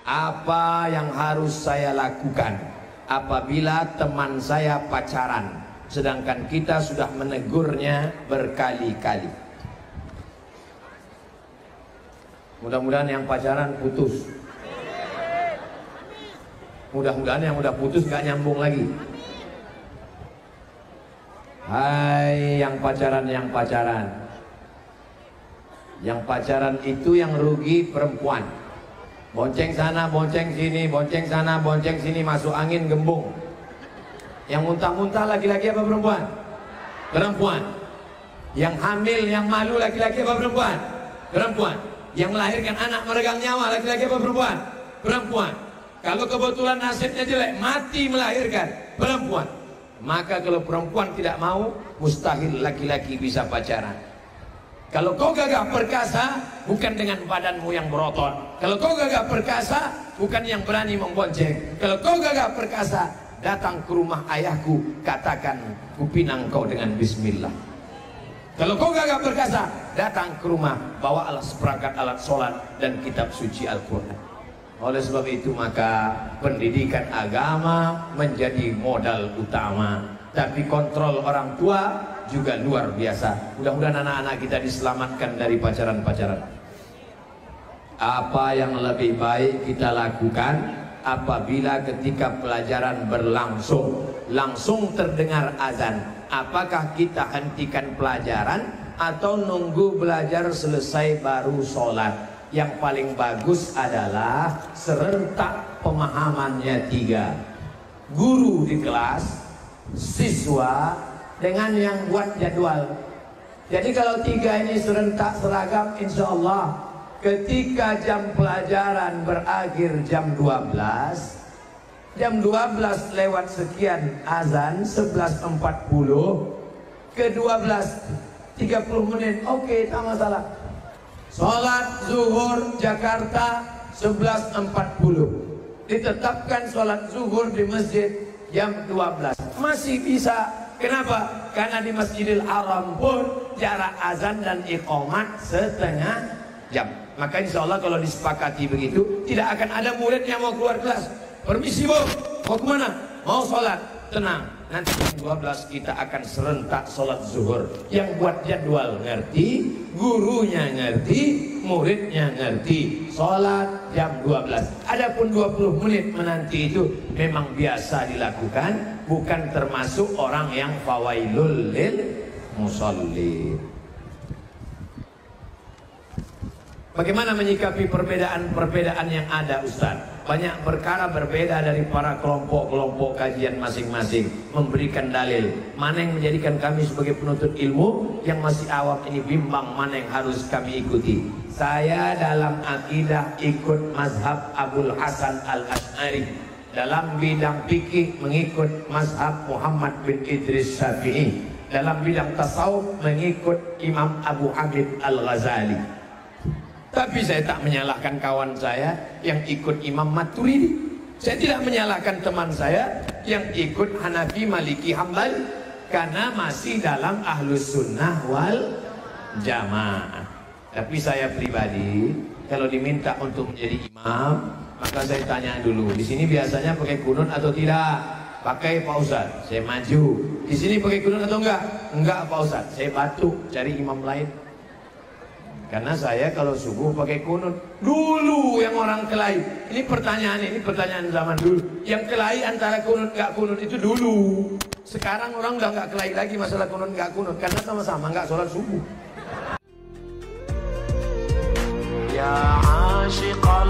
Apa yang harus saya lakukan apabila teman saya pacaran, sedangkan kita sudah menegurnya berkali-kali? Mudah-mudahan yang pacaran putus. Mudah-mudahan yang udah putus gak nyambung lagi. Hai yang pacaran, yang pacaran. Yang pacaran itu yang rugi perempuan. Bonceng sana, bonceng sini, bonceng sana, bonceng sini, masuk angin gembung. Yang muntah-muntah laki-laki apa perempuan? Perempuan. Yang hamil, yang malu laki-laki apa perempuan? Perempuan. Yang melahirkan anak meregang nyawa laki-laki apa perempuan? Perempuan. Kalau kebetulan nasibnya jelek, mati melahirkan, perempuan. Maka kalau perempuan tidak mau, mustahil laki-laki bisa pacaran. Kalau kau gagah perkasa, bukan dengan badanmu yang berotot. Kalau kau gagah perkasa, bukan yang berani membonceng. Kalau kau gagah perkasa, datang ke rumah ayahku, katakan kupinang kau dengan bismillah. Kalau kau gagah perkasa, datang ke rumah, bawa alat seperangkat alat sholat dan kitab suci Al-Quran. Oleh sebab itu maka pendidikan agama menjadi modal utama. Tapi kontrol orang tua juga luar biasa. Mudah-mudahan anak-anak kita diselamatkan dari pacaran-pacaran. Apa yang lebih baik kita lakukan apabila ketika pelajaran berlangsung, langsung terdengar azan? Apakah kita hentikan pelajaran atau nunggu belajar selesai baru sholat? Yang paling bagus adalah serentak pemahamannya 3. Guru di kelas, siswa, dengan yang buat jadwal. Jadi kalau 3 ini serentak seragam, insya Allah ketika jam pelajaran berakhir jam 12, jam 12 lewat sekian azan 11.40 ke 12.30 menit, oke, tak masalah. Sholat zuhur Jakarta 11.40, ditetapkan sholat zuhur di masjid jam 12, masih bisa. Kenapa? Karena di Masjidil Haram pun jarak azan dan iqamat setengah jam. Maka insya Allah kalau disepakati begitu, tidak akan ada murid yang mau keluar kelas. Permisi bu, mau kemana? Mau sholat. Tenang, nanti jam 12 kita akan serentak sholat zuhur. Yang buat jadwal ngerti, gurunya ngerti, muridnya ngerti. Sholat jam 12. Adapun 20 menit menanti itu memang biasa dilakukan, bukan termasuk orang yang fawailul lil musallin. Bagaimana menyikapi perbedaan-perbedaan yang ada, Ustaz? Banyak perkara berbeda dari para kelompok-kelompok kajian masing-masing, memberikan dalil. Mana yang menjadikan kami sebagai penuntut ilmu yang masih awam ini bimbang mana yang harus kami ikuti. Saya dalam akidah ikut mazhab Abul Hasan Al-Asy'ari. Dalam bidang fikih mengikut mazhab Muhammad bin Idris Syafi'i. Dalam bidang tasawuf mengikut Imam Abu Hamid Al-Ghazali. Tapi saya tak menyalahkan kawan saya yang ikut Imam Maturidi. Saya tidak menyalahkan teman saya yang ikut Hanafi, Maliki, Hambali, karena masih dalam Ahlus Sunnah wal Jamaah. Tapi saya pribadi kalau diminta untuk menjadi imam, maka saya tanya dulu, di sini biasanya pakai kunut atau tidak? Pakai Pak Ustaz, saya maju. Di sini pakai kunut atau enggak? Enggak Pak Ustaz, saya batuk cari imam lain. Karena saya kalau subuh pakai kunut. Dulu yang orang kelahi, ini pertanyaan zaman dulu. Yang kelahi antara kunut gak kunut itu dulu. Sekarang orang udah gak kelahi lagi masalah kunut gak kunut, karena sama-sama gak sholat subuh. Ya asyiqal